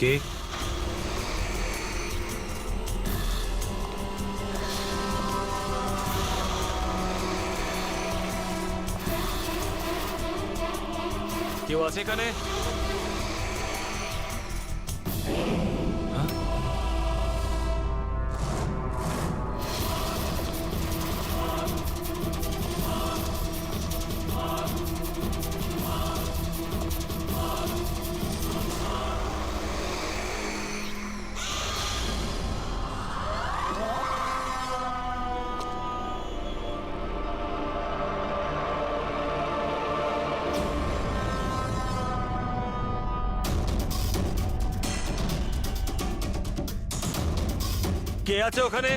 কে? কেউ আছে এখানে? কে আছে ওখানে?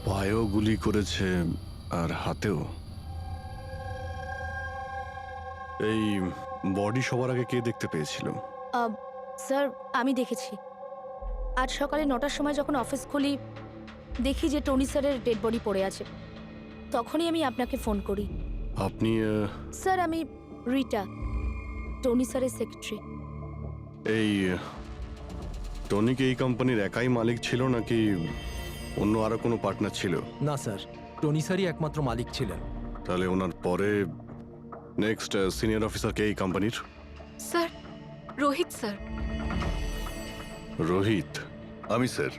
পায়েও গুলি করেছে আর হাতেও। এই বডি সবার আগে কে দেখতে পেয়েছিল? স্যার আমি দেখেছি। আজ সকালে 9টার সময় যখন অফিস খুলি দেখি যে টনি স্যারের ডেড বডি পড়ে আছে, তখনই আমি আপনাকে ফোন করি। আপনি স্যার আমি রিটা, টনি স্যারের সেক্রেটারি। এই টনি কি এই কোম্পানির একাই মালিক ছিল নাকি অন্য আরো কোনো পার্টনার ছিল? না স্যার, টনি স্যারই একমাত্র মালিক ছিলেন। তাহলে ওনার পরে নেক্সট সিনিয়র অফিসার কে এই কোম্পানির? Sir Rohit sir. রোহিত? আমি স্যার,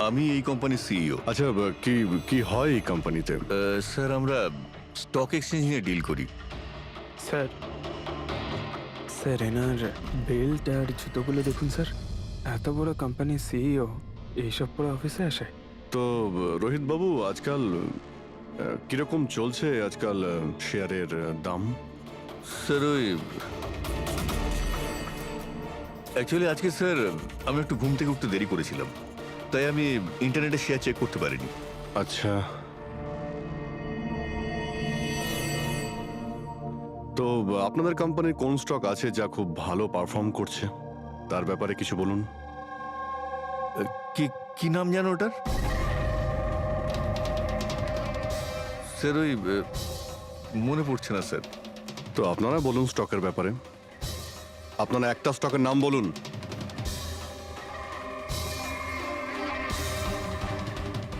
আমি এই কোম্পানির সিইও। আচ্ছা, কি কি হয় এই কোম্পানিতে? স্যার আমরা স্টক এক্সচেঞ্জ নিয়ে ডিল করি। স্যার স্যার এনার বেল্ট আর জুতোগুলো দেখুন স্যার। এত বড় কোম্পানির সিইও এইসব পরে অফিসে আসে? তো রোহিত বাবু, আজকাল কিরকম চলছে আজকাল শেয়ারের দাম? স্যার ওই অ্যাকচুয়ালি আজকে স্যার আমি একটু ঘুম থেকে উঠতে দেরি করেছিলাম, তাই আমি ইন্টারনেটে শেয়ার চেক করতে পারিনি। আচ্ছা, তো আপনাদের কোম্পানির কোন স্টক আছে যা খুব ভালো পারফর্ম করছে? তার ব্যাপারে কিছু বলুন। কি কি নাম জানো ওটার? স্যার ওই মনে পড়ছে না স্যার। তো আপনারা বলুন স্টকের ব্যাপারে। আপনারা একটা স্টকের নাম বলুন।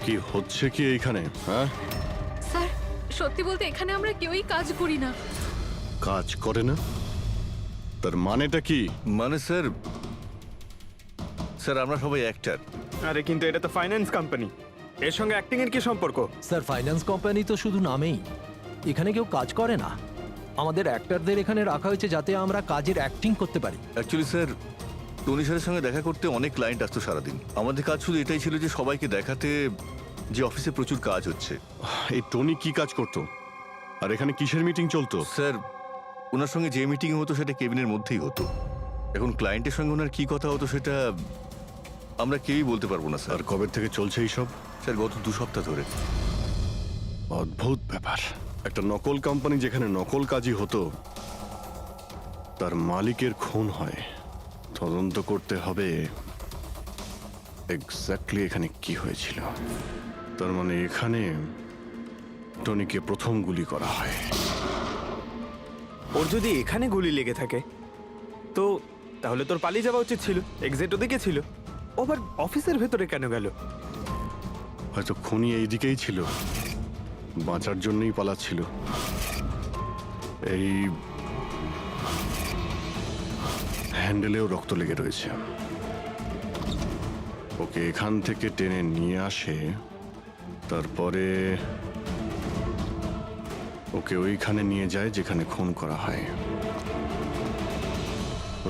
কি হচ্ছে কি এইখানে? হ্যাঁ, স্যার সত্যি বলতে এখানে আমরা কেউই কাজ করি না। কাজ করে না? তার মানেটা কি? মানে স্যার, স্যার আমরা সবাই অ্যাক্টর। আরে কিন্তু এটা তো ফাইন্যান্স কোম্পানি, এর সঙ্গে অ্যাক্টিং এর কি সম্পর্ক? স্যার ফাইন্যান্স কোম্পানি তো শুধু নামেই, এখানে কেউ কাজ করে না। আমাদের অ্যাক্টরদের এখানে রাখা হয়েছে যাতে আমরা কাজের অ্যাক্টিং করতে পারি। অ্যাকচুয়ালি স্যার, টনি স্যারের সঙ্গে দেখা করতে অনেক ক্লায়েন্ট আসতো সারাদিন। আমাদের কাজ শুধু এটাই ছিল যে সবাইকে দেখাতে যে অফিসে প্রচুর কাজ হচ্ছে। এই টনি কি কাজ করতো আর এখানে কিসের মিটিং চলতো? স্যার ওনার সঙ্গে যে মিটিং হতো সেটা কেবিনের মধ্যেই হতো। এখন ক্লায়েন্টের সঙ্গে ওনার কি কথা হতো সেটা আমরা কেউই বলতে পারবো না স্যার। আর কবে থেকে চলছে এইসব? স্যার গত 2 সপ্তাহ ধরে। অদ্ভুত ব্যাপার। একটা নকল কোম্পানি যেখানে নকল কাজই হতো, তার মালিকের খুন হয়। তদন্ত করতে হবে। এক্স্যাক্টলি এখানে কি হয়েছিল। তার মানে এখানে টনিকে প্রথম গুলি করা হয়। ওর যদি এখানে গুলি লেগে থাকে তো তাহলে তোর পালিয়ে যাওয়া উচিত ছিল, এক্সিট ওদিকে ছিল। ও আবার অফিসের ভেতরে কেন গেল? হয়তো খুনি এইদিকেই ছিল, বাঁচার জন্যই পালাচ্ছিল। এই হ্যান্ডেলেও রক্ত লেগে রয়েছে। ওকে এখান থেকে টেনে নিয়ে আসে, তারপরে ওকে ওইখানে নিয়ে যায় যেখানে খুন করা হয়।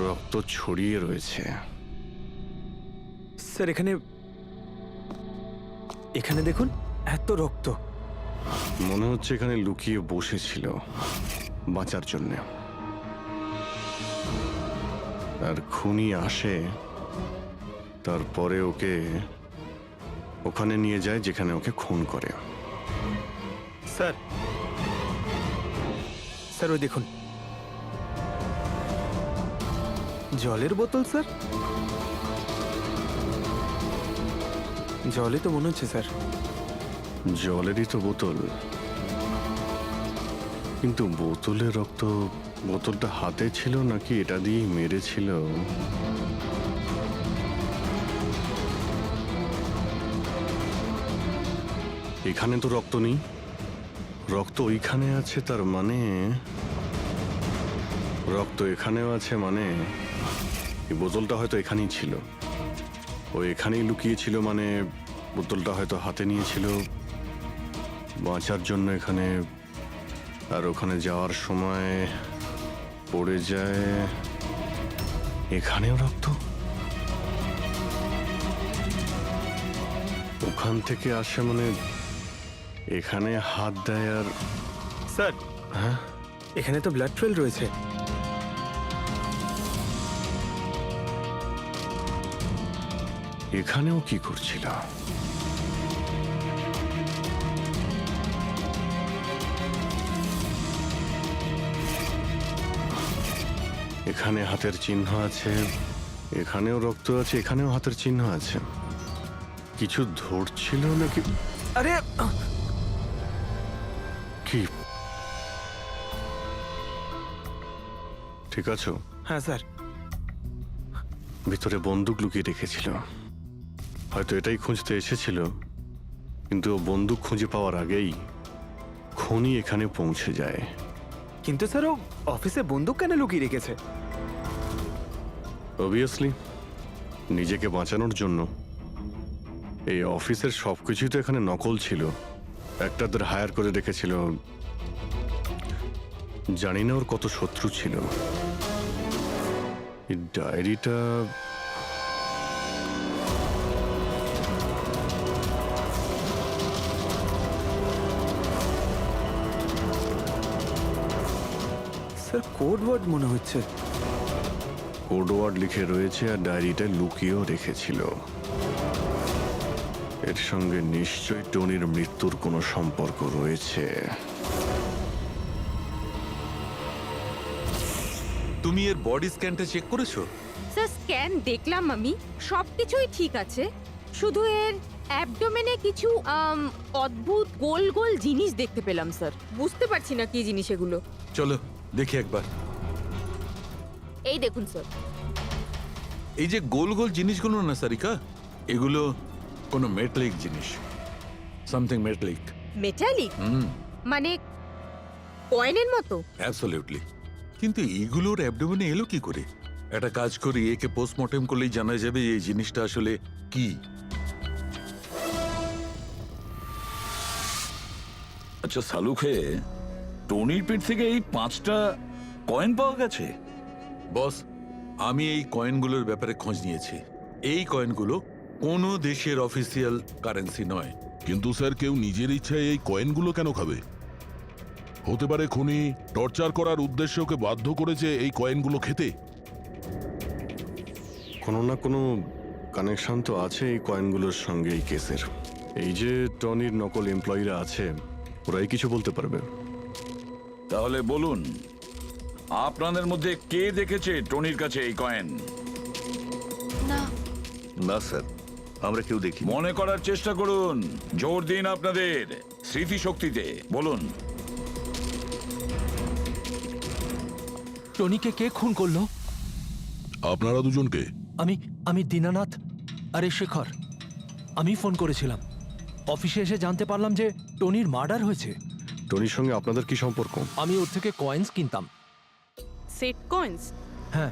রক্ত ছড়িয়ে রয়েছে। স্যার এখানে এখানে দেখুন, এত রক্ত। মনে হচ্ছে এখানে লুকিয়ে বসেছিল বাঁচার জন্য। আর খুনি আসে, তারপরে ওকে ওখানে নিয়ে যায় যেখানে ওকে খুন করে। স্যার স্যার ওই দেখুন, জলের বোতল। স্যার জলে তো মনে হচ্ছে স্যার। জলেরই তো বোতল, কিন্তু বোতলের রক্ত, বোতলটা হাতে ছিল নাকি এটা দিয়েই মেরেছিল? এখানে তো রক্ত নেই, রক্ত ওইখানে আছে। তার মানে রক্ত এখানেও আছে, মানে এই বোতলটা হয়তো এখানেই ছিল। ও এখানেই লুকিয়েছিল, মানে বোতলটা হয়তো হাতে নিয়েছিল বাঁচার জন্য এখানে। আর ওখানে যাওয়ার সময় পড়ে যায়। এখানেও রক্ত, ওখান থেকে আসে, মানে এখানে হাত দেয়। আর স্যার হ্যাঁ, এখানে তো ব্লাড ট্রেল রয়েছে। এখানেও কি করছিল? এখানে হাতের চিহ্ন আছে, এখানেও রক্ত আছে, এখানেও হাতের চিহ্ন আছে। কিছু ধরছিল নাকি? আরে কি ঠিক আছো? হ্যাঁ স্যার। ভিতরে বন্দুক লুকিয়ে রেখেছিল, হয়তো এটাই খুঁজতে এসেছিল। কিন্তু ও বন্দুক খুঁজে পাওয়ার আগেই খুনি এখানে পৌঁছে যায়। কিন্তু স্যার ও অফিসে বন্দুক কেন লুকিয়ে রেখেছে? অবভিয়াসলি নিজেকে বাঁচানোর জন্য। এই অফিসের সবকিছুই তো এখানে নকল ছিল, একটাদের হায়ার করে রেখেছিল। জানি না ওর কত শত্রু ছিল। এই ডায়েরিটা স্যার কোড ওয়ার্ড মনে হচ্ছে। কোড ওয়ার্ড লিখে রয়েছে, আর ডায়েরিটা লুকিয়েও রেখেছিল। এর সঙ্গে নিশ্চয়ই টনির মৃত্যুর কোনো সম্পর্ক রয়েছে। তুমি এর বডি স্ক্যানটা চেক করেছো? স্যার স্ক্যান দেখলাম আমি, সবকিছুই ঠিক আছে। শুধু এর অ্যাবডোমেনে কিছু অদ্ভুত গোল গোল জিনিস দেখতে পেলাম স্যার। বুঝতে পারছি না কি জিনিস এগুলো। চলো দেখি একবার। এই দেখুন স্যার। এই যে গোল গোল জিনিসগুলো না সারিকা, এগুলো কোনো মেটালিক জিনিস, সামথিং মেটালিক। মেটালিক? মানে কয়েনের মতো? অ্যাবসলিউটলি। কিন্তু এইগুলোর অ্যাবডোমেনে এলো কি করে? একটা কাজ করি, একে পোস্টমর্টেম করলেই জানা যাবে এই জিনিসটা আসলে কি। আচ্ছা সালুখে, টনির পেট থেকে এই 5টা কয়েন পাওয়া গেছে? বস, আমি এই কয়েনগুলোর ব্যাপারে খোঁজ নিয়েছি। এই কয়েনগুলো কোনো দেশের অফিসিয়াল কারেন্সি নয়। কিন্তু স্যার, কেউ নিজের ইচ্ছায় এই কয়েনগুলো কেন খাবে? হতে পারে খুনি টর্চার করার উদ্দেশ্যে ওকে বাধ্য করেছে এই কয়েনগুলো খেতে। কোনো না কোনো কানেকশন তো আছে এই কয়েনগুলোর সঙ্গে এই কেসের। এই যে টনির নকল এমপ্লয়িরা আছে, ওরাই কিছু বলতে পারবে। তাহলে বলুন, আপনাদের মধ্যে কে দেখেছে টনির কাছে এই কয়েন? না, না স্যার, আমরা কেউ দেখি মনে করার চেষ্টা করুন, জোর দিন আপনাদের স্মৃতিশক্তিতে। বলুন। টনিকে কে খুন করলো? আপনারা দুজনকে? আমি দীনানাথ। আরে শেখর, আমি ফোন করেছিলাম। অফিসে এসে জানতে পারলাম যে টনির মার্ডার হয়েছে। টনির সঙ্গে আপনাদের কি সম্পর্ক? আমি ওর থেকে কয়েন্স কিনতাম। Set coins? হ্যাঁ।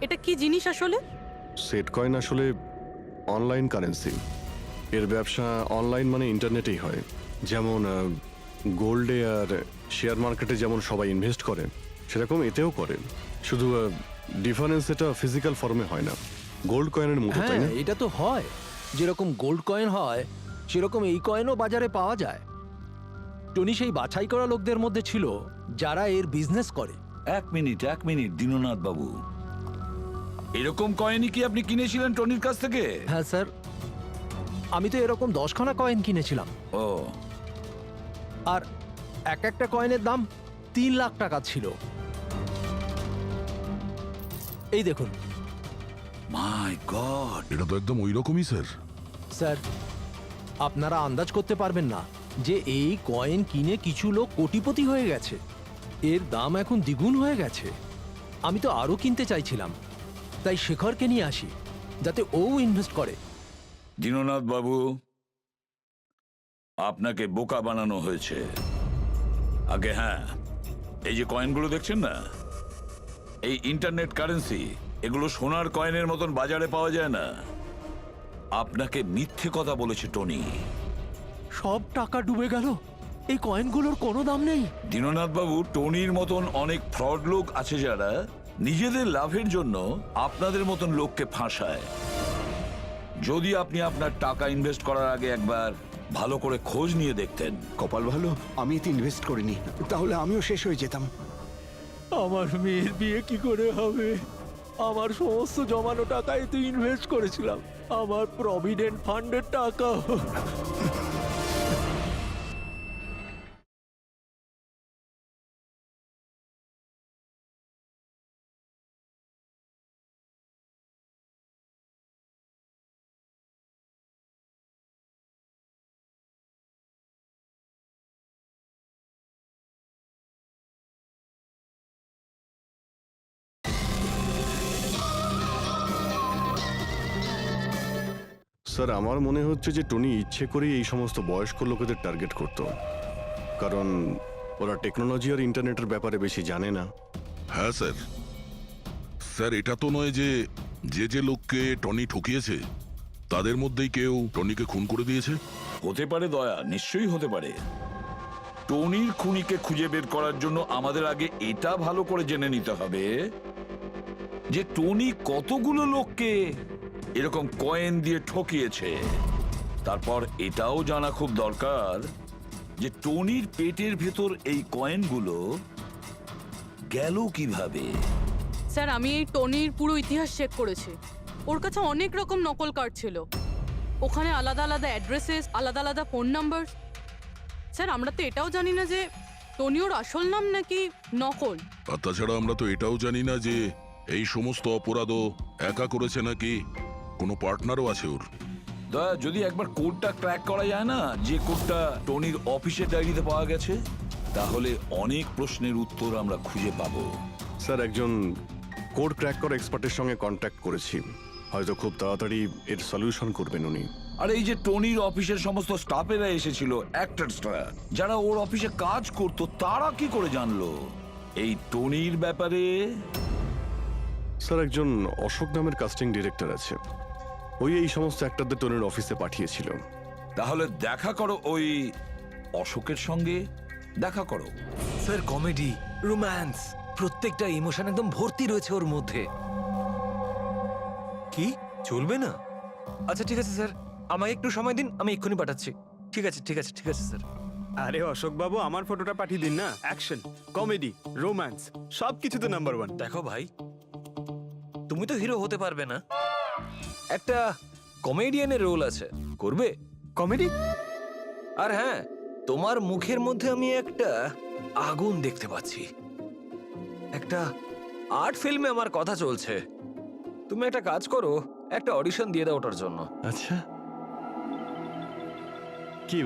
এটা কি জিনিস আসলে? সেট কয়েন আসলে অনলাইন কারেন্সি। এর ব্যবসা অনলাইন মানে ইন্টারনেটেই হয়। যেমন গোল্ডে আর শেয়ার মার্কেটে যেমন সবাই ইনভেস্ট করে, সেরকম এতেও করে। শুধু ডিফারেন্স এটা ফিজিক্যাল ফর্মে হয় না, গোল্ড কয়েনের মতো, তাই হ্যাঁ, না? এটা তো হয়। যেরকম গোল্ড কয়েন হয় সেরকম এই কয়েনও বাজারে পাওয়া যায়। টনি সেই বাছাই করা লোকদের মধ্যে ছিল যারা এর বিজনেস করে। এক মিনিট দীননাথ বাবু, এরকম কয়েনই কি আপনি কিনেছিলেন টনির কাছ থেকে? হ্যাঁ স্যার, আমি তো এরকম 10খানা কয়েন কিনেছিলাম। ও, আর একটা কয়েনের দাম 3 লাখ টাকা ছিল। এই দেখুন। মাই গড! এটা তো একদম ওই রকমই স্যার। স্যার, আপনারা আন্দাজ করতে পারবেন না যে এই কয়েন কিনে কিছু লোক কোটিপতি হয়ে গেছে। এর দাম এখন দ্বিগুণ হয়ে গেছে। আমি তো আরো কিনতে চাইছিলাম, তাই শেখরকে নিয়ে আসি যাতে ও ইনভেস্ট করে। দীননাথ বাবু, আপনাকে বোকা বানানো হয়েছে। আগে হ্যাঁ, এই যে কয়েনগুলো দেখছেন না, এই ইন্টারনেট কারেন্সি, এগুলো সোনার কয়েনের মতন বাজারে পাওয়া যায় না। আপনাকে মিথ্যে কথা বলেছে টনি। সব টাকা ডুবে গেল, এই কয়েনগুলোর কোনো দাম নেই। দীননাথ বাবু, টনির মতন অনেক ফ্রড লোক আছে যারা নিজেদের লাভের জন্য আপনাদের মতন লোককে ফাঁসায়। যদি আপনি আপনার টাকা ইনভেস্ট করার আগে একবার ভালো করে খোঁজ নিয়ে দেখতেন। কপাল ভালো আমি এতে ইনভেস্ট করিনি, তাহলে আমিও শেষ হয়ে যেতাম। আমার মেয়ের বিয়ে কি করে হবে? আমার সমস্ত জমানো টাকা এতে ইনভেস্ট করেছিলাম, আমার প্রভিডেন্ট ফান্ডের টাকা। স্যার, আমার মনে হচ্ছে যে টনি ইচ্ছে করেই এই সমস্ত বয়স্ক লোকেদের টার্গেট করত, কারণ ওরা টেকনোলজি আর ইন্টারনেটের ব্যাপারে বেশি জানে না। হ্যাঁ স্যার। স্যার, এটা তো নয় যে যে লোককে টনি ঠকিয়েছে তাদের মধ্যেই কেউ টনিকে খুন করে দিয়েছে? হতে পারে দয়া, নিশ্চয়ই হতে পারে। টনির খুনিকে খুঁজে বের করার জন্য আমাদের আগে এটা ভালো করে জেনে নিতে হবে যে টনি কতগুলো লোককে এরকম কয়েন দিয়ে ঠকিয়েছে। তারপর এটাও জানা খুব দরকার যে টনির পেটের ভেতর এই কয়েনগুলো গেল কিভাবে। স্যার, আমি এই টনির পুরো ইতিহাস চেক করেছি। ওর কাছে অনেক রকম নকল কার্ড ছিল, ওখানে আলাদা আলাদা অ্যাড্রেসেস, আলাদা আলাদা ফোন নাম্বার। স্যার, আমরা তো এটাও জানি না যে টনি ওর আসল নাম নাকি নকল। আর তাছাড়া আমরা তো এটাও জানি না যে এই সমস্ত অপরাধও একা করেছে নাকি কোনো পার্টনারও আছে ওর। দয়া, যদি একবার কোডটা ক্র্যাক করা যায় না, যে কোডটা টনির অফিসের ডায়েরিতে পাওয়া গেছে, তাহলে অনেক প্রশ্নের উত্তর আমরা খুঁজে পাবো। স্যার, একজন কোড ক্র্যাক করা এক্সপার্টের সঙ্গে কন্ট্যাক্ট করেছি, হয়তো খুব তাড়াতাড়ি এর সলিউশন করবেন উনি। আর এই যে টনির অফিসের সমস্ত স্টাফেরা এসেছিল, অ্যাক্টরসরা যারা ওর অফিসে কাজ করতো, তারা কি করে জানলো এই টনির ব্যাপারে? স্যার, একজন অশোক নামের কাস্টিং ডিরেক্টর আছে, ওই এই সমস্ত অ্যাক্টরদের টনির অফিসে পাঠিয়েছিল। তাহলে দেখা করো ওই অশোকের সঙ্গে, দেখা করো। স্যার, কমেডি, রোম্যান্স, প্রত্যেকটা ইমোশন একদম ভর্তি রয়েছে ওর মধ্যে। কি চলবে না? আচ্ছা ঠিক আছে স্যার, আমাকে একটু সময় দিন, আমি এক্ষুনি পাঠাচ্ছি। ঠিক আছে ঠিক আছে ঠিক আছে স্যার। আরে অশোক বাবু, আমার ফটোটা পাঠিয়ে দিন না। অ্যাকশন, কমেডি, রোম্যান্স সব কিছুতে নাম্বার 1। দেখো ভাই, তুমি তো হিরো হতে পারবে না, একটা কমেডিয়ানের রোল আছে, করবে? কমেডি? আর হ্যাঁ, তোমার মুখের মধ্যে আমি একটা আগুন দেখতে পাচ্ছি। একটা আর্ট ফিল্মে আমার কথা চলছে। তুমি একটা কাজ করো, একটা অডিশন দিয়ে দাও ওটার জন্য। আচ্ছা, কি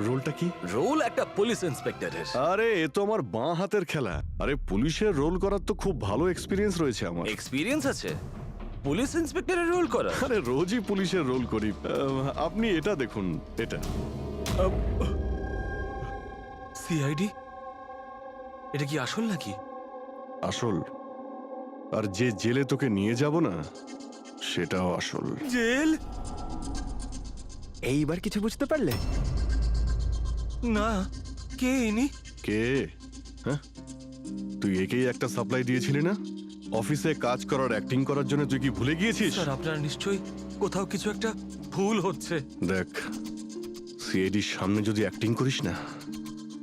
রোলটা কি? রোল একটা পুলিশ ইন্সপেক্টরের। আরে এ তো আমার বাঁ হাতের খেলা। আরে পুলিশের রোল করার তো খুব ভালো এক্সপিরিয়েন্স রয়েছে আমার। এক্সপিরিয়েন্স আছে পুলিশ ইন্সপেক্টরের রোল করা? আরে রোজই পুলিশের রোল করি। আপনি এটা দেখুন, এটা সিআইডি? এটা কি আসল নাকি? আসল। আর যে জেলে তোকে নিয়ে যাব না, সেটাও আসল। জেল? এইবার কিছু বুঝতে পারলে? না, কে ইনি? কে? হ্যাঁ, তুই একেই একটা সাপ্লাই দিয়েছিলি না অফিসে কাজ করার, অ্যাক্টিং করার জন্য? তুই কি ভুলে গিয়েছিস? স্যার, আপনার নিশ্চয়ই কোথাও কিছু একটা ভুল হচ্ছে। দেখ, সিআইডির সামনে যদি অ্যাক্টিং করিস না,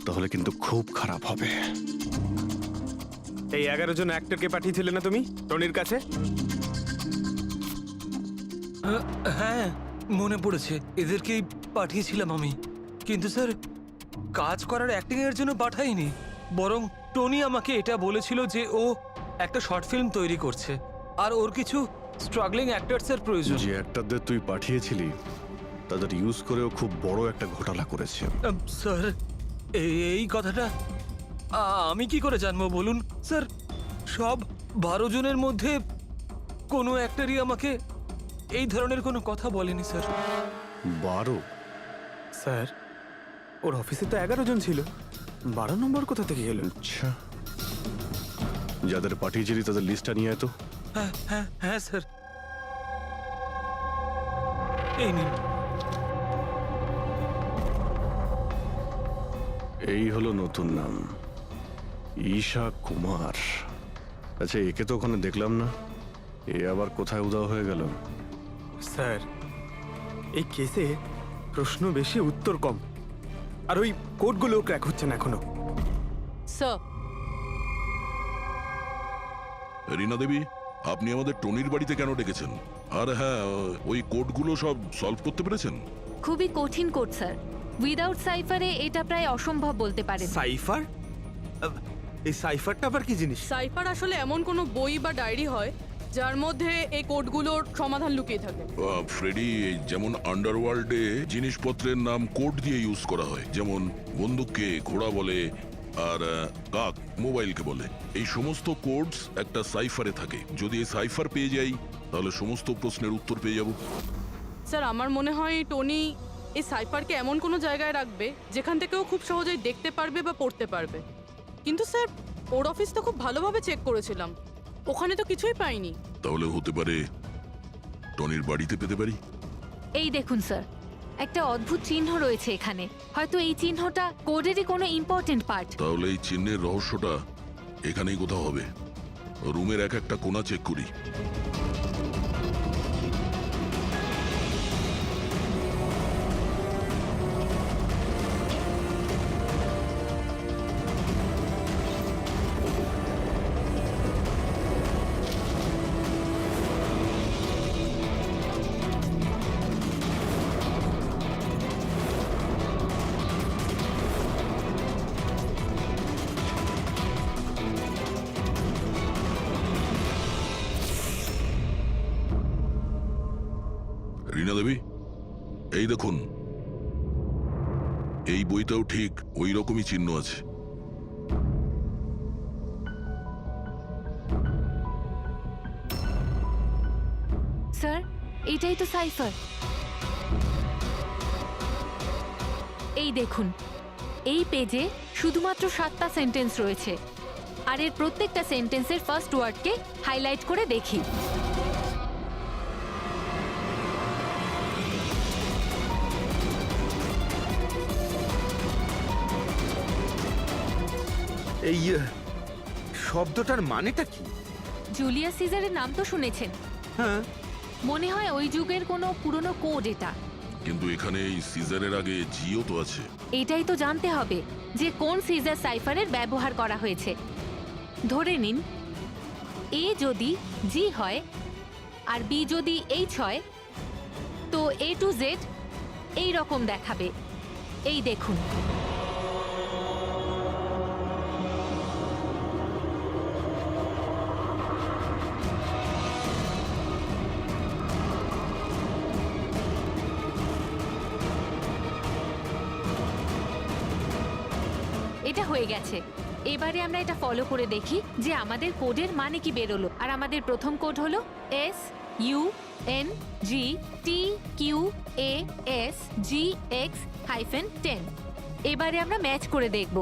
তাহলে কিন্তু খুব খারাপ হবে। এই 11 জন অ্যাক্টরকে পাঠিয়েছিলে না তুমি টনির কাছে? হ্যাঁ, মনে পড়েছে, এদেরকেই পাঠিয়েছিলাম আমি। কিন্তু স্যার, কাজ করার অ্যাক্টিং এর জন্য পাঠাইনি, বরং টনি আমাকে এটা বলেছিল যে ও একটা শর্ট ফিল্ম তৈরি করছে আর ওর কিছু স্ট্রাগলিং অ্যাক্টরস এর প্রয়োজন। যে অ্যাক্টরদের তুই পাঠিয়েছিলি, তাদের ইউজ করেও খুব বড় একটা ঘোটালা করেছে। স্যার, এই কথাটা আমি কি করে জানবো বলুন স্যার? সব 12 জনের মধ্যে কোনো অ্যাক্টরই আমাকে এই ধরনের কোনো কথা বলেনি স্যার। 12? স্যার, ওর অফিসে তো 11 জন ছিল, 12 নম্বর কোথা থেকে এলো? আচ্ছা, যাদের পাঠিয়েছিলি তাদের লিস্টটা নিয়ে আয় তো। হ্যাঁ হ্যাঁ হ্যাঁ স্যার, এই নিন। এই হলো নতুন নাম, ঈশা কুমার। আচ্ছা, একে তো ওখানে দেখলাম না, এ আবার কোথায় উধাও হয়ে গেল? স্যার, এই কেসে প্রশ্ন বেশি উত্তর কম, আর ওই কোডগুলো ক্র্যাক হচ্ছে না এখনো। স্যার, রীনা দেবী, আপনি আমাদের টনির বাড়িতে কেন ডেকেছেন? আর হ্যাঁ, ওই কোডগুলো সব সলভ করতে পেরেছেন? খুবই কঠিন কোড স্যার। উইদাউট সাইফারে এটা প্রায় অসম্ভব বলতে পারেন। সাইফার? এই সাইফারটা আবার কি জিনিস? সাইফার আসলে এমন কোনো বই বা ডায়েরি হয় যার মধ্যে এই কোডগুলোর সমাধান লুকিয়ে থাকে। ফ্রেডি, যেমন আন্ডারওয়ার্ল্ডে জিনিসপত্রের নাম কোড দিয়ে ইউজ করা হয়, যেমন বন্দুককে ঘোড়া বলে আর কাক মোবাইলকে বলে। এই সমস্ত কোডস একটা সাইফারে থাকে। যদি এই সাইফার পেয়ে যাই, তাহলে সমস্ত প্রশ্নের উত্তর পেয়ে যাব। স্যার, আমার মনে হয় টনি এই সাইফারকে এমন কোনো জায়গায় রাখবে যেখান থেকে ও খুব সহজেই দেখতে পারবে বা পড়তে পারবে। কিন্তু স্যার, ওর অফিস তো খুব ভালোভাবে চেক করেছিলাম, ওখানে তো কিছুই পাইনি। তাহলে হতে পারে টনির বাড়িতে পেতে পারি। এই দেখুন স্যার, একটা অদ্ভুত চিহ্ন রয়েছে এখানে। হয়তো এই চিহ্নটা কোডেরই কোনো ইম্পর্টেন্ট পার্ট। তাহলে এই চিহ্নের রহস্যটা এখানেই কোথাও হবে। রুমের এক একটা কোণা চেক করি। রীনা দেবী, এই দেখুন, এই বইটাও ঠিক ওই রকমই চিহ্ন আছে। স্যার, এটাই তো সাইফার। এই দেখুন, এই পেজে শুধুমাত্র 7টা সেন্টেন্স রয়েছে, আর এর প্রত্যেকটা সেন্টেন্সের ফার্স্ট ওয়ার্ডকে হাইলাইট করে দেখি। এই শব্দটার মানেটা কি? জুলিয়াস সিজারের নাম তো শুনেছেন? হ্যাঁ। মনে হয় ওই যুগের কোনো পুরনো কোড এটা। কিন্তু এখানে এই সিজারের আগে জিও তো আছে। এটাই তো জানতে হবে যে কোন সিজার সাইফারের ব্যবহার করা হয়েছে। ধরে নিন, এ যদি জি হয় আর বি যদি এইচ হয়, তো A to Z এই রকম দেখাবে। এই দেখুন, এটা হয়ে গেছে। এবারে আমরা এটা ফলো করে দেখি যে আমাদের কোডের মানে কি বেরোলো। আর আমাদের প্রথম কোড হলো SUNGTQAS-GX-10। এবারে আমরা ম্যাচ করে দেখব।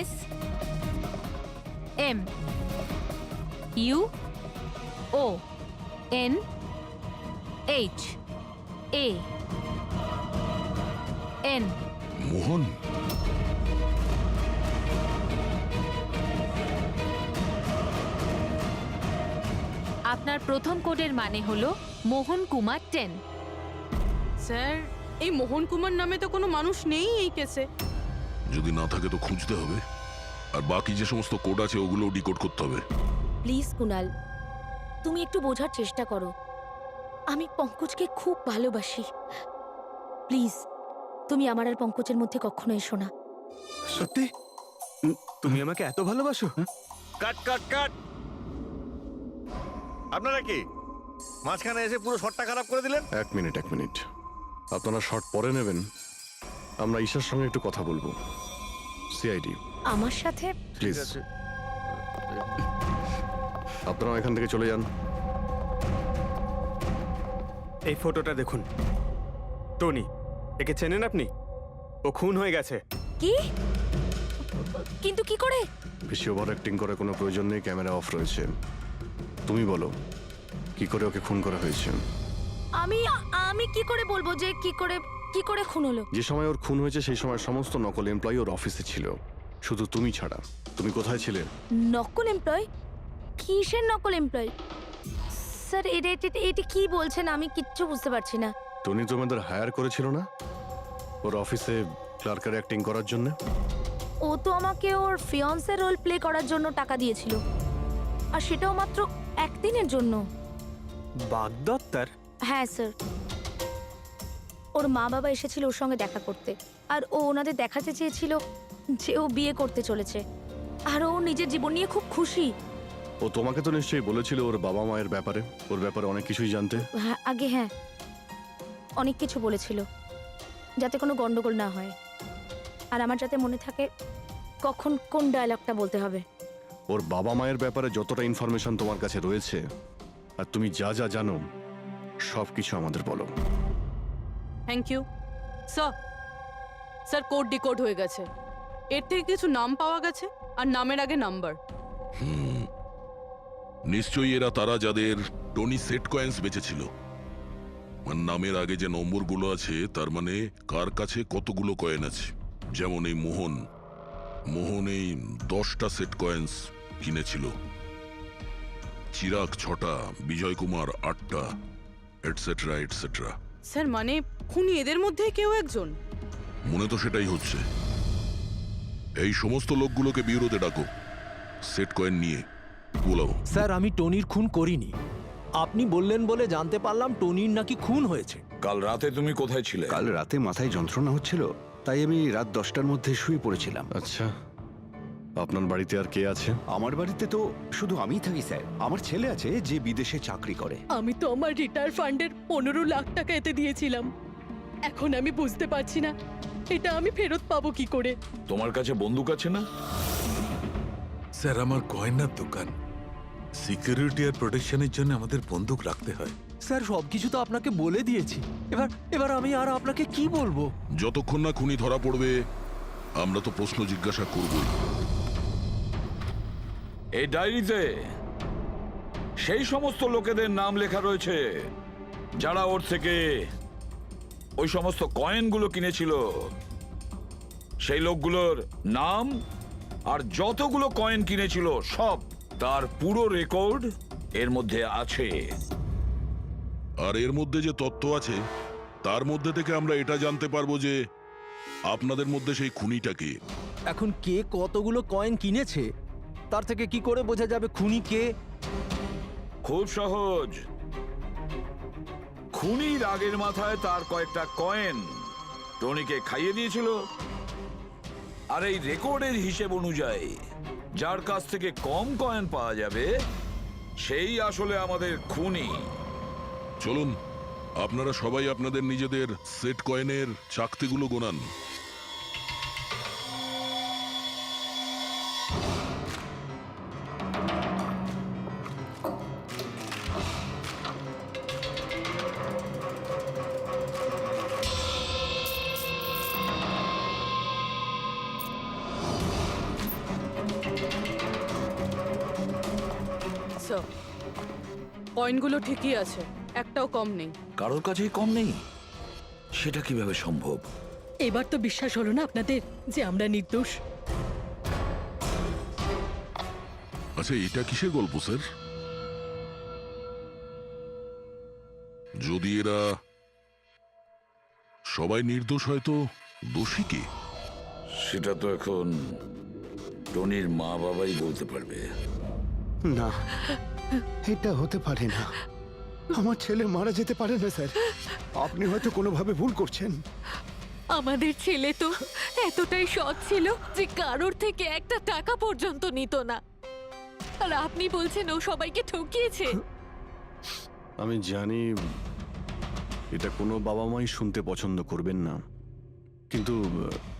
SMUONHAN। মোহন, আপনার প্রথম কোডের মানে হলো মোহন কুমার 10। স্যার, এই মোহন কুমার নামে তো কোনো মানুষ নেই এই কেসে। যদি না থাকে তো খুঁজতে হবে, আর বাকি যে সমস্ত কোড আছে ওগুলো ডিকোড করতে হবে। প্লিজ কুনাল, তুমি একটু বোঝার চেষ্টা করো। আমি পঙ্কজকে খুব ভালোবাসি। প্লিজ, তুমি আমার আর পঙ্কজের মধ্যে কখনো এসো না। সত্যি তুমি আমাকে এত ভালোবাসো? কাট কাট কাট! আপনারা কি মাঝখানে এসে পুরো শটটা খারাপ করে দিলেন? এক মিনিট। আপনারা শর্ট পরে নেবেন, আমরা ঈশার সঙ্গে একটু কথা বলবো। সিআইডি আমার সাথে? প্লিজ আপনারা এখান থেকে চলে যান। এই ফটোটা দেখুন। টনি, একে চেনেন আপনি? ও খুন হয়ে গেছে। কি? কিন্তু কি করে? বেশি ওভার অ্যাক্টিং করার কোনো প্রয়োজন নেই, ক্যামেরা অফ রয়েছে। তুমি বলো কি করে ওকে খুন করা হয়েছে? আমি কি করে বলবো যে কি করে খুন হলো? যে সময় ওর খুন হয়েছে সেই সময় সমস্ত নকল এমপ্লয়ি ওর অফিসে ছিল, শুধু তুমি ছাড়া। তুমি কোথায় ছিলে? নকল এমপ্লয়? কিসের নকল এমপ্লয়? স্যার, এটা কি বলছেন? আমি কিচ্ছু বুঝতে পারছি না। টনি তোমাদের হায়ার করেছিল না ওর অফিসে ক্লার্কের অ্যাক্টিং করার জন্য? ও তো আমাকে ওর ফিয়ান্সের রোল প্লে করার জন্য টাকা দিয়েছিল, আর সেটাও মাত্র একদিনের জন্য। বাগদত্তার? হ্যাঁ স্যার, ওর মা বাবা এসেছিল ওর সঙ্গে দেখা করতে, আর ও ওনাদের দেখাতে চেয়েছিল যে ও বিয়ে করতে চলেছে, আর ও নিজের জীবন নিয়ে খুব খুশি। ও তোমাকে তো নিশ্চয়ই বলেছিল ওর বাবা মায়ের ব্যাপারে, ওর ব্যাপারে অনেক কিছুই জানতে। হ্যাঁ, অনেক কিছু বলেছিল, যাতে কোনো গন্ডগোল না হয়, আর আমার যাতে মনে থাকে কখন কোন ডায়লগটা বলতে হবে। ওর বাবা মায়ের ব্যাপারে যতটা ইনফরমেশন তোমার কাছে রয়েছে আর তুমি যা যা জানো সব কিছু আমাদের বলো। Thank you sir. Code decode হয়ে গেছে। এর থেকে কিছু নাম পাওয়া গেছে, আর নামের আগে নাম্বার। নিশ্চয়ই এরা তারা যাদের টনি সেট কয়েন্স বেঁচেছিল। আর নামের আগে যে নম্বরগুলো আছে তার মানে কার কাছে কতগুলো কয়েন আছে। যেমন এই মোহন এই 10টা সেট কয়েন্স কিনেছিল, চিরাগ 6টা, বিজয় কুমার 8টা, এটসেট্রা এটসেট্রা। স্যার, মানে খুনি এদের মধ্যে কেউ একজন? মনে তো সেটাই হচ্ছে। এই সমস্ত লোকগুলোকে বিউরোতে ডাকো, সেট কয়েন নিয়ে বলাও। স্যার, আমি টনির খুন করিনি। আপনি বললেন বলে জানতে পারলাম টনির নাকি খুন হয়েছে। কাল রাতে তুমি কোথায় ছিলে? কাল রাতে মাথায় যন্ত্রণা হচ্ছিল, তাই আমি রাত 10টার মধ্যে শুয়ে পড়েছিলাম। আচ্ছা, আপনার বাড়িতে আর কে আছে? আমার বাড়িতে তো শুধু আমিই থাকি স্যার। আমার ছেলে আছে যে বিদেশে চাকরি করে। আমি তো আমার রিটায়ার ফান্ডের 15 লাখ টাকা এতে দিয়েছিলাম। এখন আমি বুঝতে পারছি না এটা আমি ফেরত পাবো কি করে। তোমার কাছে বন্দুক আছে না? স্যার, আমার গয়নার দোকান, সিকিউরিটি আর প্রোটেকশনের জন্য আমাদের বন্দুক রাখতে হয়। স্যার, সবকিছু তো আপনাকে বলে দিয়েছি। এবার আমি আর আপনাকে কি বলবো? যতক্ষণ না খুনি ধরা পড়বে আমরা তো প্রশ্ন জিজ্ঞাসা করবই। এই ডায়েরিতে সেই সমস্ত লোকেদের নাম লেখা রয়েছে যারা ওর থেকে ওই সমস্ত কয়েনগুলো কিনেছিল। সেই লোকগুলোর নাম আর যতগুলো কয়েন কিনেছিল সব, তার পুরো রেকর্ড এর মধ্যে আছে। আর এর মধ্যে যে তথ্য আছে তার মধ্যে থেকে আমরা এটা জানতে পারবো যে আপনাদের মধ্যে সেই খুনিটা কে। এখন কে কতগুলো কয়েন কিনেছে তার থেকে কি করে বোঝা যাবে খুনি কে? খুব সহজ। খুনি রাগের মাথায় তার কয়েকটা কয়েন টনিকে খাইয়ে দিয়েছিল, আর এই রেকর্ডের হিসেব অনুযায়ী যার কাছ থেকে কম কয়েন পাওয়া যাবে সেই আসলে আমাদের খুনি। চলুন আপনারা সবাই আপনাদের নিজেদের সেট কয়েনের চাকতিগুলো গোনান। স্যার কয়েনগুলো ঠিকই আছে, একটাও কম নেই। কারোর কাছেই কম নেই, সেটা কিভাবে সম্ভব? এবার তো বিশ্বাস হলো না আপনাদের যে আমরা নির্দোষ? আচ্ছা, এটা কিসের গল্প স্যার? যদি এরা সবাই নির্দোষ হয় তো দোষী কে? সেটা তো এখন টনির মা বাবাই বলতে পারবে। না, এটা হতে পারে না। আমার ছেলে মারা যেতে পারে না স্যার। আপনি হয়তো কোনোভাবে ভুল করছেন। আমাদের ছেলে তো এতটাই সৎ ছিল যে কারোর থেকে একটা টাকা পর্যন্ত নিত না, আর আপনি বলছেন ও সবাইকে ঠকিয়েছে। আমি জানি এটা কোনো বাবা মাই শুনতে পছন্দ করবেন না, কিন্তু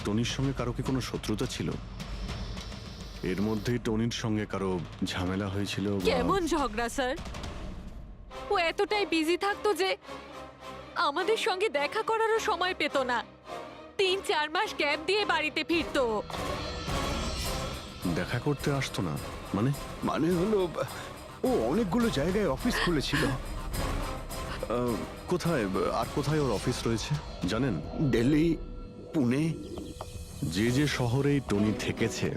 টনির সঙ্গে কারো কি কোনো শত্রুতা ছিল? এর মধ্যেই টনির সঙ্গে কারো ঝামেলা হয়েছিল বা- কেমন ঝগড়া স্যার? ও এতটাই বিজি থাকতো যে আমাদের সঙ্গে দেখা করারও সময় পেত না। 3-4 মাস গ্যাপ দিয়ে বাড়িতে ফিরতো। দেখা করতে আসতো না মানে? মানে হলো ও অনেকগুলো জায়গায় অফিস খুলেছিল। কোথায় আর কোথায় ওর অফিস রয়েছে জানেন? দিল্লি, পুনে। যে যে শহরেই টনি থেকেছে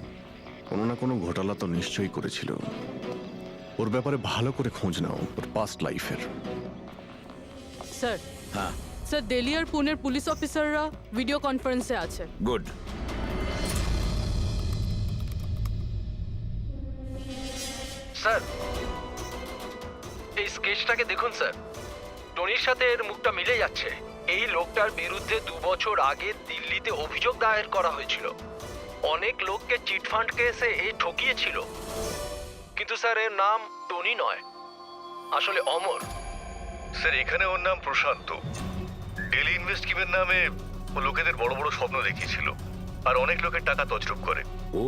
কোনো না কোনো ঘোটালা তো নিশ্চয়ই করেছিল। ওর ব্যাপারে ভালো করে খোঁজ নাও, ওর পাস্ট লাইফের। স্যার হ্যাঁ, স্যার দিল্লি আর পুনের পুলিশ অফিসাররা ভিডিও কনফারেন্সে আছে। গুড। স্যার এই স্কেচটাকে দেখুন স্যার, টনির সাথে এর মুখটা মিলে যাচ্ছে। এই লোকটার বিরুদ্ধে 2 বছর আগে দিল্লিতে অভিযোগ দায়ের করা হয়েছিল। অনেক লোককে চিটফান্ড কেসে এ ঠকিয়েছিল, কিন্তু স্যার এর নাম টনি নয়, আসলে অমর। স্যার এখানে ওর নাম প্রশান্ত। ডেলি ইনভেস্ট স্কিমের নামে ও লোকেদের বড় বড় স্বপ্ন দেখিয়েছিল আর অনেক লোকের টাকা তছরূপ করে। ও,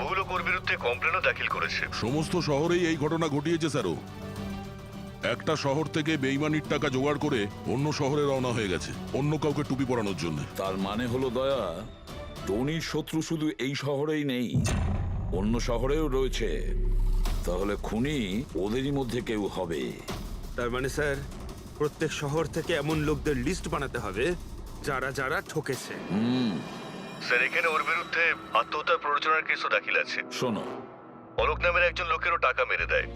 বহু লোক ওর বিরুদ্ধে কমপ্লেনও দাখিল করেছে। সমস্ত শহরেই এই ঘটনা ঘটিয়েছে স্যারও। একটা শহর থেকে বেইমানির টাকা জোগাড় করে অন্য শহরে রওনা হয়ে গেছে অন্য কাউকে টুপি পরানোর জন্য। তার মানে হলো দয়া, টনির শত্রু শুধু এই শহরেই নেই, অন্য শহরেও রয়েছে। তাহলে খুনি ওদেরই মধ্যে কেউ হবে। তার মানে স্যার প্রত্যেক শহর থেকে এমন লোকদের লিস্ট বানাতে হবে যারা যারা ঠকেছে। স্যার এখানে ওর বিরুদ্ধে আত্মহত্যার প্ররোচনার কেসও দাখিল আছে। শোনো, অলোক নামের একজন লোকেরও টাকা মেরে দেয়।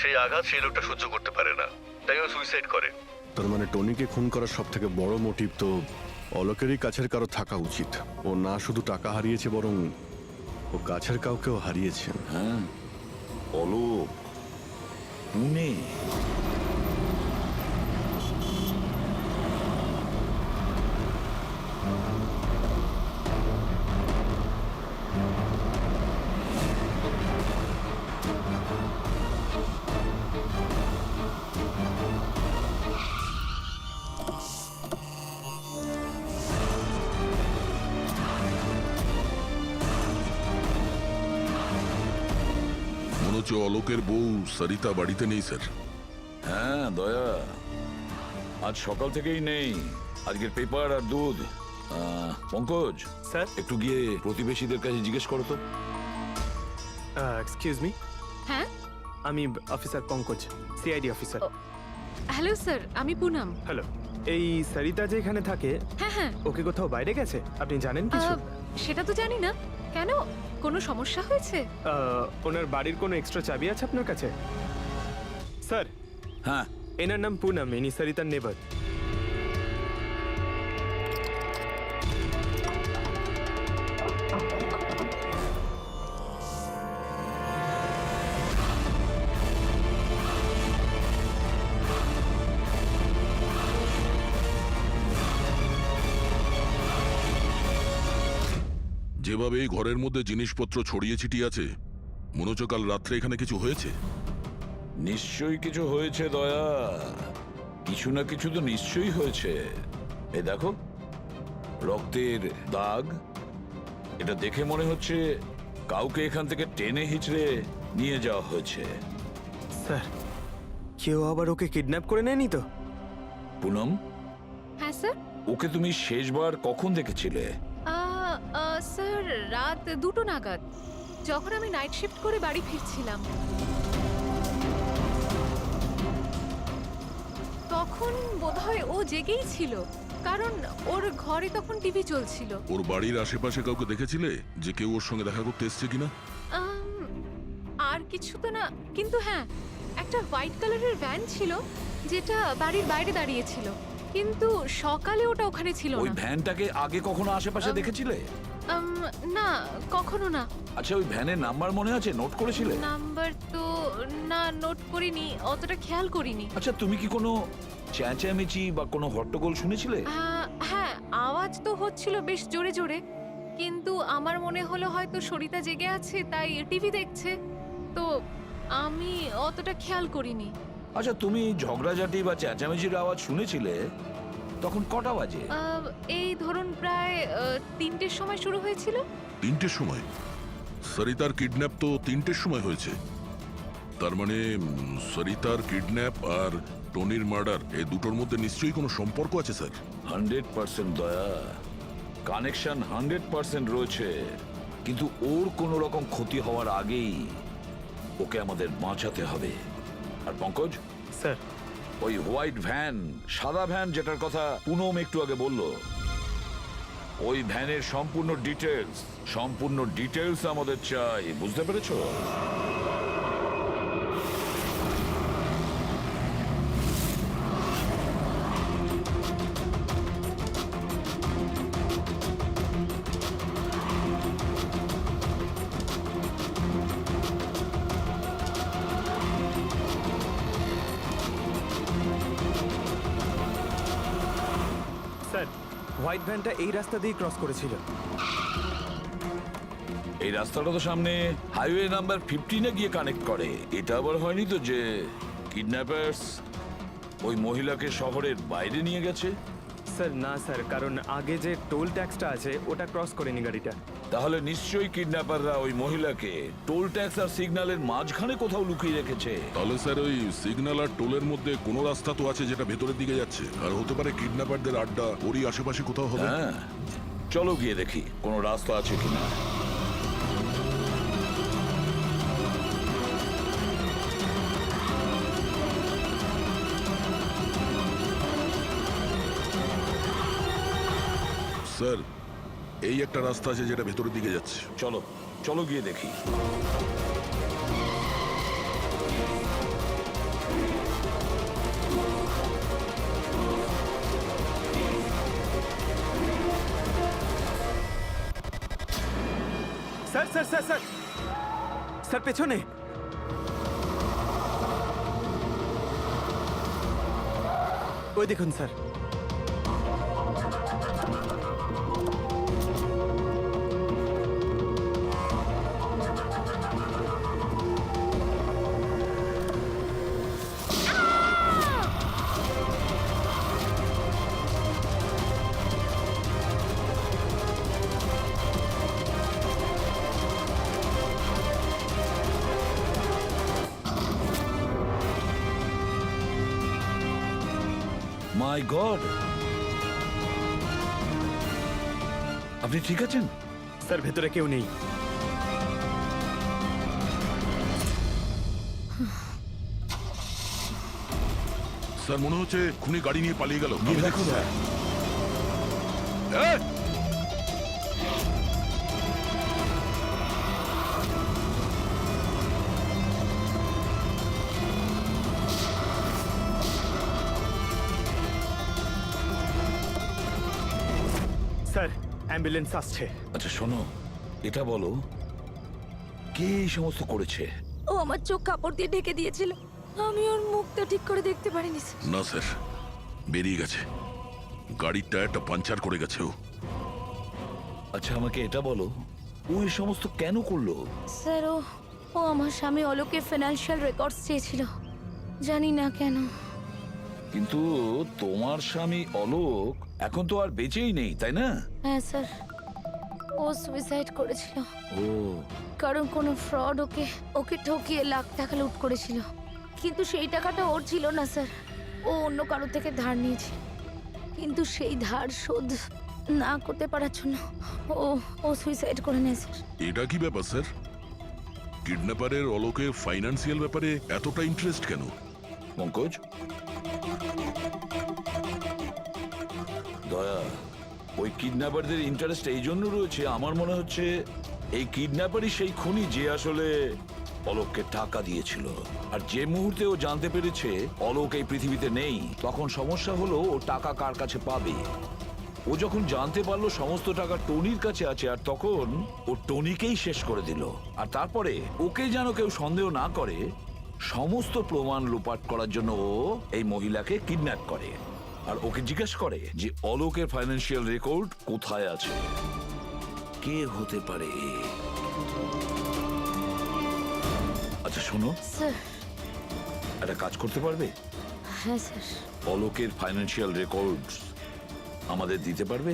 সেই আঘাত সেই লোকটা সহ্য করতে পারে না, তাই ও সুইসাইড করে। তার মানে টনিকে খুন করার সব থেকে বড় মোটিভ তো অলোকেরই কাছের কারো থাকা উচিত। ও না শুধু টাকা হারিয়েছে, বরং ও কাছের কাউকেও হারিয়েছে। হ্যাঁ, অলোক, পুনে। মনে হচ্ছে অলোকের বউ সরিতা বাড়িতে নেই স্যার। হ্যাঁ দয়া, আজ সকাল থেকেই নেই। আজকের পেপার আর দুধ। পঙ্কজ স্যার, একটু গিয়ে প্রতিবেশীদের কাছে জিজ্ঞেস করো তো। Excuse me. হ্যাঁ, আমি officer Pankaj, CID officer. Hello sir, আমি পুনম। হ্যালো। এই সরিতা যে এখানে থাকে, হ্যাঁ হ্যাঁ, ওকে কোথাও বাইরে গেছে? আপনি জানেন কিছু? সেটা তো জানি না। কেন, কোনো সমস্যা হয়েছে? ওনার বাড়ির কোনো এক্সট্রা চাবি আছে আপনার কাছে? স্যার, হ্যাঁ, এনার নাম পুনম, ইনি সরিতার নেবার। যেভাবে এই ঘরের মধ্যে জিনিসপত্র ছড়িয়ে ছিটিয়ে আছে, মনে হচ্ছে কাল রাত্রে এখানে কিছু হয়েছে। নিশ্চয়ই কিছু হয়েছে দয়া, কিছু না কিছু তো নিশ্চয়ই হয়েছে। এ দেখো, রক্তের দাগ। এটা দেখে মনে হচ্ছে কাউকে এখান থেকে টেনে হিচড়ে নিয়ে যাওয়া হয়েছে। স্যার, কেউ আবার ওকে কিডন্যাপ করে নেয়নি তো? পুনম, হ্যাঁ স্যার। ওকে তুমি শেষবার কখন দেখেছিলে? স্যার, রাত 2টো নাগাদ, যখন আমি নাইট শিফট করে বাড়ি ফিরছিলাম। তখন বোধহয় ও জেগেই ছিল, কারণ ওর ঘরে তখন টিভি চলছিল। ওর বাড়ির আশেপাশে কাউকে দেখেছিলে যে কেউ ওর সঙ্গে দেখা করতে এসছে কিনা? আর কিছু তো না, কিন্তু হ্যাঁ, একটা হোয়াইট কালারের ভ্যান ছিল যেটা বাড়ির বাইরে দাঁড়িয়ে ছিল, কিন্তু সকালে ওটা ওখানে ছিল ওই না। ভ্যানটাকে আগে কখনো আশেপাশে দেখেছিলে? না, কখনো না। আচ্ছা, ওই ভ্যানের নাম্বার মনে আছে? নোট করেছিলে? নাম্বার তো না, নোট করিনি, অতটা খেয়াল করিনি। আচ্ছা, তুমি কি কোনো চেঁচামেচি বা কোনো হট্টগোল শুনেছিলে? হ্যাঁ, আওয়াজ তো হচ্ছিল বেশ জোরে জোরে, কিন্তু আমার মনে হলো হয়তো সরিতা জেগে আছে তাই টিভি দেখছে, তো আমি অতটা খেয়াল করিনি। আচ্ছা, তুমি ঝগড়াঝাটি বা চেঁচামেচির আওয়াজ শুনেছিলে তখন কটা বাজে? এই ধরুন প্রায় 3টের সময় শুরু হয়েছিল। 3টের সময়? সরিতার কিডন্যাপ তো 3টের সময় হয়েছে। তার মানে সরিতার কিডন্যাপ আর টনির মার্ডার এই দুটোর মধ্যে নিশ্চয়ই কোনো সম্পর্ক আছে স্যার। 100% দয়া, কানেকশন 100% রয়েছে, কিন্তু ওর কোনো রকম ক্ষতি হওয়ার আগেই ওকে আমাদের বাঁচাতে হবে। আর পঙ্কজ স্যার, ওই হোয়াইট ভ্যান, সাদা ভ্যান যেটার কথা পুনম একটু আগে বলল, ওই ভ্যানের সম্পূর্ণ ডিটেলস আমাদের চাই, বুঝতে পেরেছো? স্যার, হোয়াইট ভ্যানটা এই রাস্তা দিয়ে ক্রস করেছিল। এই রাস্তাটা তো সামনে হাইওয়ে নাম্বার 15-এ গিয়ে কানেক্ট করে। এটা আবার হয়নি তো যে কিডন্যাপার্স ওই মহিলাকে শহরের বাইরে নিয়ে গেছে? স্যার না স্যার, কারণ আগে যে টোল ট্যাক্সটা আছে ওটা ক্রস করেনি গাড়িটা। তাহলে নিশ্চয়ই কিডন্যাপাররা ওই মহিলাকে টোল ট্যাক্স আর সিগন্যালের মাঝখানে কোথাও লুকিয়ে রেখেছে। তাহলে স্যার ওই সিগন্যাল আর টোলের মধ্যে কোনো রাস্তা তো আছে যেটা ভেতরের দিকে যাচ্ছে, আর হতে পারে কিডন্যাপারদের আড্ডা ওরই আশেপাশে কোথাও হবে। হ্যাঁ, চলো গিয়ে দেখি কোনো রাস্তা আছে কিনা। স্যার, এই একটা রাস্তা আছে যেটা ভেতরের দিকে যাচ্ছে। চলো চলো গিয়ে দেখি। Sir sir sir sir sir, পেছনে। ওই দেখুন স্যার। মাই গড, আপনি ঠিক আছেন? স্যার, ভেতরে কেউ নেই। স্যার, মনে হচ্ছে খুনি গাড়ি নিয়ে পালিয়ে গেল। গিয়ে দেখো না। এই! স্যার, অ্যাম্বুলেন্স আসছে। আচ্ছা শোনো, এটা বলো কে এই সমস্ত করেছে? ও আমার চোখ কাপড় দিয়ে ঢেকে দিয়েছিল, আমি ওর মুখটা ঠিক করে দেখতে পারিনি স্যার। না স্যার, বেরিয়ে গেছে। গাড়ির টায়ারটা পাঞ্চার করে গেছে ও। আচ্ছা আমাকে এটা বলো, ও এই সমস্ত কেন করলো? স্যার, ও আমার স্বামী অলোকের ফিনান্সিয়াল রেকর্ডস চেয়েছিল, জানি না কেন। কিন্তু তোমার স্বামী অলোক এখন তো আর বেঁচেই নেই, তাই না? হ্যাঁ স্যার, ও সুইসাইড করেছিল, ও কারণ কোনো ফ্রড ওকে ঠকিয়ে লাখ টাকা লুট করেছিল, কিন্তু সেই টাকাটা ওর ছিল না স্যার, ও অন্য কারো থেকে ধার নিয়েছিল, কিন্তু সেই ধার শোধ না করতে পারার জন্য ও সুইসাইড করে নেয় স্যার। এটা কি ব্যাপার স্যার? কিডন্যাপারের অলোকের ফাইন্যান্সিয়াল ব্যাপারে এতটা ইন্টারেস্ট কেন? পঙ্কজ, দয়া, ওই কিডন্যাপারদের ইন্টারেস্ট এই জন্য রয়েছে, আমার মনে হচ্ছে এই কিডন্যাপারই সেই খুনি যে আসলে অলোককে টাকা দিয়েছিল। আর যে মুহূর্তে ও জানতে পেরেছে অলোক এই পৃথিবীতে নেই, তখন সমস্যা হলো ও টাকা কার কাছে পাবে। ও যখন জানতে পারলো সমস্ত টাকা টনির কাছে আছে, আর তখন ও টনিকেই শেষ করে দিল। আর তারপরে ওকে যেন কেউ সন্দেহ না করে, সমস্ত প্রমাণ লোপাট করার জন্য ও এই মহিলাকে কিডন্যাপ করে আর ওকে জিজ্ঞেস করে যে অলোকের ফাইন্যান্সিয়াল রেকর্ড কোথায় আছে। কে হতে পারে? আচ্ছা শোনো, স্যার। একটা কাজ করতে পারবে? হ্যাঁ স্যার। অলোকের ফাইন্যান্সিয়াল রেকর্ডস আমাদের দিতে পারবে?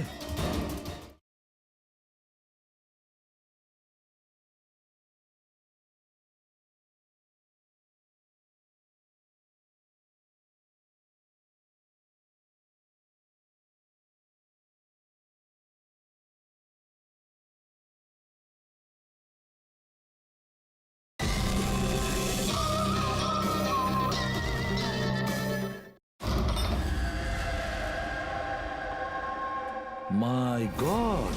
মাই গড!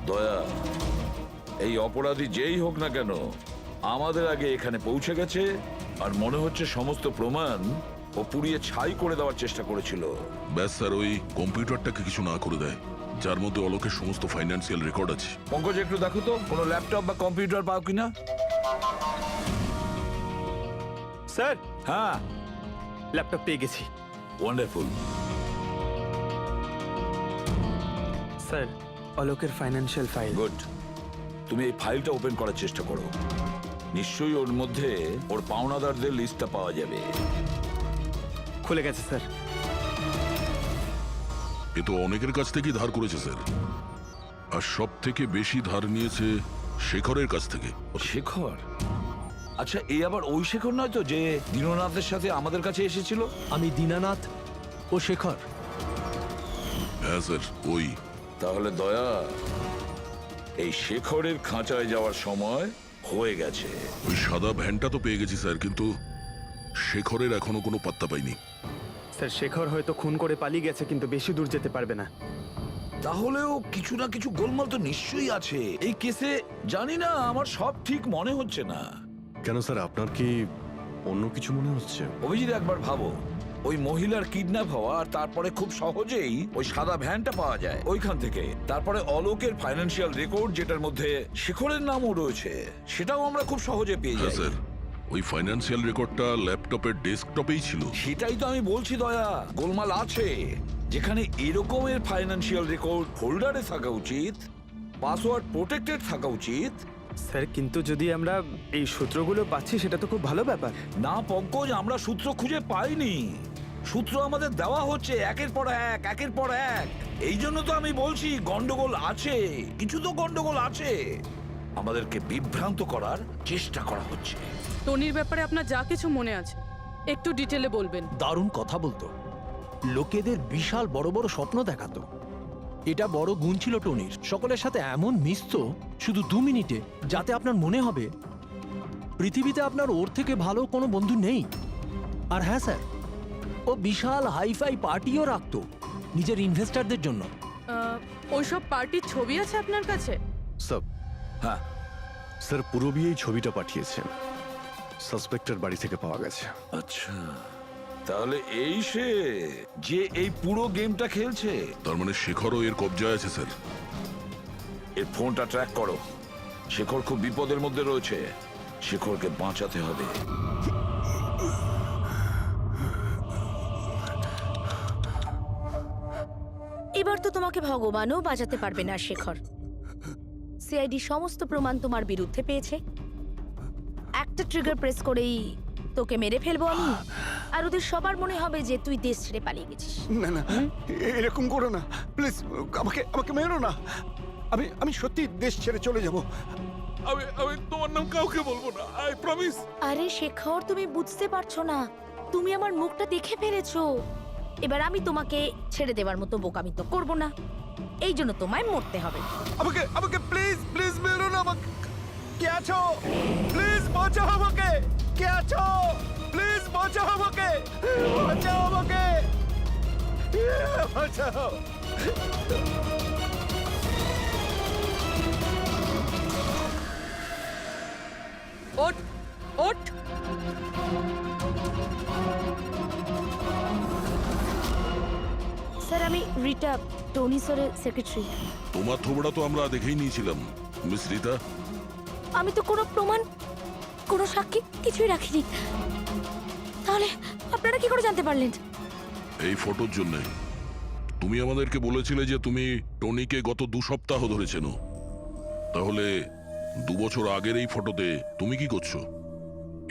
দয়া, এই অপরাধী যেই হোক না কেন আমাদের আগে এখানে পৌঁছে গেছে, আর মনে হচ্ছে সমস্ত প্রমাণ ও পুড়িয়ে ছাই করে দেওয়ার চেষ্টা করেছিল। ব্যাস স্যার, ওই কম্পিউটারটাকে কিছু না করে দেয় যার মধ্যে অলোকের সমস্ত ফাইন্যান্সিয়াল রেকর্ড আছে। পঙ্কজ, একটু দেখো তো কোনো ল্যাপটপ বা কম্পিউটার পাও কিনা। স্যার, হ্যাঁ, ল্যাপটপ পেয়ে গেছি। ওয়ান্ডারফুল। স্যার, অলোকের ফাইন্যান্সিয়াল ফাইল। গুড। তুমি এই ফাইলটা ওপেন করার চেষ্টা করো, নিশ্চয়ই ওর মধ্যে ওর পাওনাদারদের লিস্টটা পাওয়া যাবে। খুলে গেছে স্যার। এ তো অনেকের কাছ থেকেই ধার করেছে স্যার, আর সব থেকে বেশি ধার নিয়েছে শেখরের কাছ থেকে। শেখর? আচ্ছা, এই আবার ওই শেখর নয় তো যে দীননাথের সাথে আমাদের কাছে এসেছিল? আমি দীনানাথ ও শেখর। হ্যাঁ স্যার, ওই। তাহলে দয়া, এই শেখরের খাঁচায় যাওয়ার সময় হয়ে গেছে। ওই সাদা ভ্যানটা তো পেয়ে গেছি স্যার, কিন্তু শেখরের এখনো কোনো পাত্তা পাইনি। স্যার, শেখর হয়তো খুন করে পালিয়ে গেছে, কিন্তু বেশি দূর যেতে পারবে না। তাহলেও কিছু না কিছু গোলমাল তো নিশ্চয়ই আছে এই কেসে। জানি না, আমার সব ঠিক মনে হচ্ছে না। কেন স্যার, আপনার কি অন্য কিছু মনে হচ্ছে? অভিজিৎ, একবার ভাবো, ওই মহিলার কিডন্যাপ হওয়া, আর তারপরে খুব সহজেই ওই সাদা ভ্যানটা পাওয়া যায় ওইখান থেকে। তারপরে অলোকের ফাইন্যান্সিয়াল রেকর্ড, যেটার মধ্যে শেখরের নামও রয়েছে, সেটাও আমরা খুব সহজে পেয়ে হ্যাঁ যাই। স্যার, ওই ফাইন্যান্সিয়াল রেকর্ডটা ল্যাপটপের ডেস্কটপেই ছিল। সেটাই তো আমি বলছি দয়া, গোলমাল আছে। যেখানে এরকমের ফাইন্যান্সিয়াল রেকর্ড ফোল্ডারে থাকা উচিত, পাসওয়ার্ড প্রোটেক্টেড থাকা উচিত। স্যার, কিন্তু যদি আমরা এই সূত্রগুলো পাচ্ছি সেটা তো খুব ভালো ব্যাপার। না পঙ্কজ, আমরা সূত্র খুঁজে পাইনি। সূত্র আমাদের দেওয়া হচ্ছে একের পর এক, একের পর এক। এই জন্য তো আমি বলছি গন্ডগোল আছে, কিছু তো গন্ডগোল আছে। আমাদেরকে বিভ্রান্ত করার চেষ্টা করা হচ্ছে। টনির ব্যাপারে আপনার যা কিছু মনে আছে একটু ডিটেলে বলবেন। দারুণ কথা বলতো, লোকেদের বিশাল বড় বড় স্বপ্ন দেখাতো। এটা বড় গুণ ছিল টনির, সকলের সাথে এমন মিশতো শুধু 2 মিনিটে, যাতে আপনার মনে হবে পৃথিবীতে আপনার ওর থেকে ভালো কোনো বন্ধু নেই। আর হ্যাঁ স্যার, ও বিশাল হাইফাই পার্টিও রাখতো নিজের ইনভেস্টরদের জন্য। ওইসব পার্টির ছবি আছে আপনার কাছে? স্যার, হ্যাঁ স্যার, পূরবী এই ছবিটা পাঠিয়েছেন, সাসপেক্টের বাড়ি থেকে পাওয়া গেছে। আচ্ছা, তাহলে এই সে যে এই পুরো গেমটা খেলছে। তার মানে শেখরও এর কবজায় আছে স্যার। এর ফোনটা ট্র্যাক করো। শেখর খুব বিপদের মধ্যে রয়েছে, শেখরকে বাঁচাতে হবে। এবার তো তোমাকে ভগবানও বাঁচাতে পারবে না শেখর। সিআইডি সমস্ত প্রমাণ তোমার বিরুদ্ধে পেয়েছে। একটা ট্রিগার প্রেস করেই তোকে মেরে ফেলবো আমি, আর ওদের সবার মনে হবে যে তুই দেশ ছেড়ে পালিয়ে গেছিস। না না, এরকম করো না প্লিজ, আমাকে আমাকে মেরো না। আমি সত্যি দেশ ছেড়ে চলে যাব। আমি তোমার নাম কাউকে বলবো না, আই প্রমিস। আরে শেখর, তুমি বুঝতে পারছো না, তুমি আমার মুখটা দেখে ফেলেছো। এবার আমি তোমাকে ছেড়ে দেওয়ার মতো বোকামি তো করবো না, এই জন্য তোমায় মরতে হবে। আমাকে প্লিজ প্লিজ মেরো না। আমাকে কে আছো? প্লিজ বাঁচাও আমাকে। কে আছো? প্লিজ বাঁচাও আমাকে, বাঁচাও আমাকে, বাঁচাও। ওঠ ওঠ। স্যার আমি রিটা, টনি স্যারের সেক্রেটারি। তোমার থোবড়া তো আমরা দেখেই নিয়েছিলাম মিস রীতা। আমি তো কোনো প্রমাণ, কোনো সাক্ষী কিছুই রাখিনি। তাহলে আপনারা কি করে জানতে পারলেন? এই ফটোর জন্য তুমি আমাদেরকে বলেছিলে যে তুমি টনিকে গত 2 সপ্তাহ ধরে চেনো। তাহলে 2 বছর আগের এই ফটোতে তুমি কি করছো?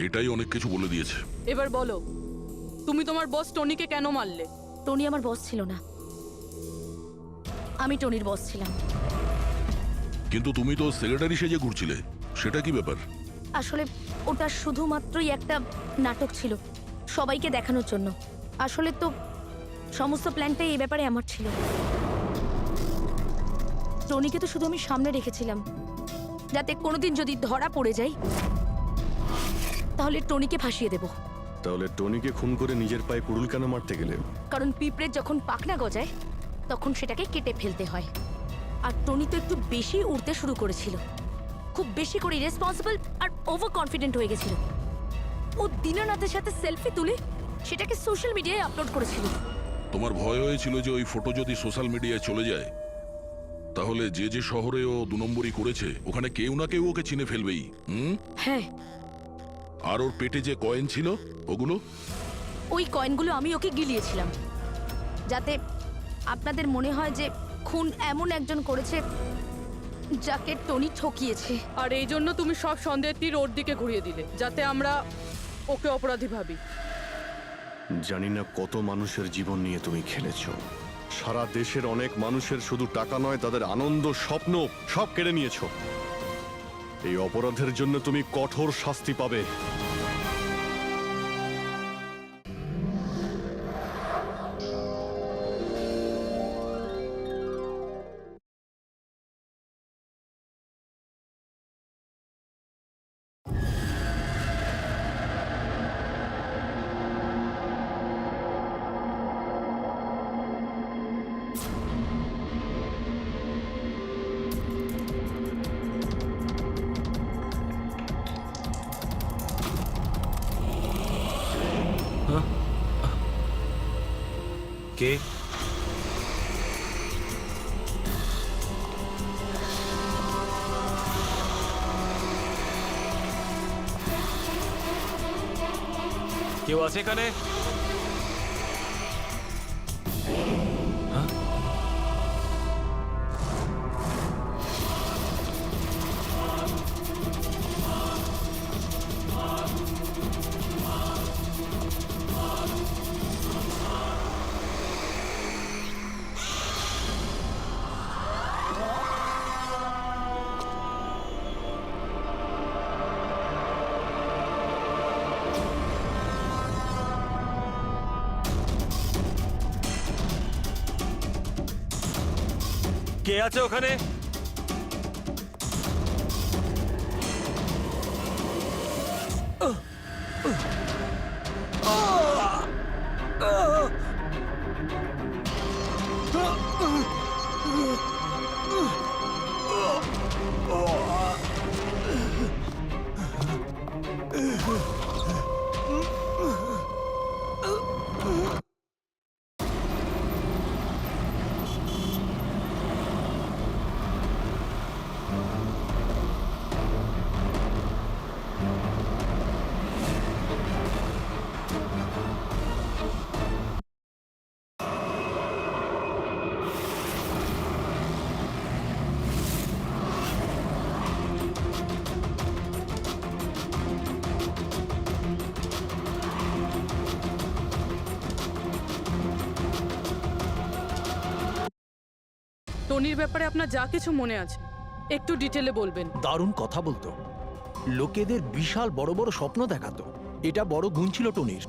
এটাই অনেক কিছু বলে দিয়েছে। এবার বলো, তুমি তোমার বস টনিকে কেন মারলে? টনি আমার বস ছিল না, আমি টনির বস ছিলাম। কিন্তু তুমি তো সেক্রেটারি সেজে ঘুরছিলে, সেটা কি ব্যাপার? আসলে ওটা শুধুমাত্রই একটা নাটক ছিল, সবাইকে দেখানোর জন্য। আসলে তো সমস্ত প্ল্যানটাই এই ব্যাপারে আমার ছিল। টনিকে তো শুধু আমি সামনে রেখেছিলাম, যাতে কোনোদিন যদি ধরা পড়ে যাই তাহলে টনিকে ফাঁসিয়ে দেব। তাহলে টনিকে খুন করে নিজের পায়ে কুড়ুল কেন মারতে গেলে? কারণ পিঁপড়ের যখন পাখনা গজায় তখন সেটাকে কেটে ফেলতে হয়। আর টনি তো একটু বেশি উড়তে শুরু করেছিল, খুব বেশি করে রেসপন্সিবল আর ওভার কনফিডেন্ট হয়ে গেছিল। ও দীনানাথের সাথে সেলফি তুলে সেটাকে সোশ্যাল মিডিয়ায় আপলোড করেছিল। তোমার ভয় হয়েছিল যে ওই ফটো যদি সোশ্যাল মিডিয়ায় চলে যায় তাহলে যে যে শহরে ও 2 নম্বরই করেছে ওখানে কেউ না কেউ ওকে চিনে ফেলবেই। হ্যাঁ, আর ওর পেটে যে কয়েন ছিল ওগুলো? ওই কয়েনগুলো আমি ওকে গিলিয়েছিলাম, যাতে আপনাদের মনে হয় যে খুন এমন একজন করেছে যাকে টনি ঠকিয়েছে। আর এই জন্য তুমি সব সন্দেহের তীর ওর দিকে ঘুরিয়ে দিলে, যাতে আমরা ওকে অপরাধী ভাবি। জানি না কত মানুষের জীবন নিয়ে তুমি খেলেছো। সারা দেশের অনেক মানুষের শুধু টাকা নয়, তাদের আনন্দ, স্বপ্ন সব কেড়ে নিয়েছো। এই অপরাধের জন্য তুমি কঠোর শাস্তি পাবে। কে? কেউ আছে এখানে? কে আছে ওখানে? টনির ব্যাপারে আপনার যা কিছু মনে আছে একটু ডিটেলে বলবেন। দারুণ কথা বলতো, লোকেদের বিশাল বড় বড় স্বপ্ন দেখাতো। এটা বড় গুণ ছিল টনির।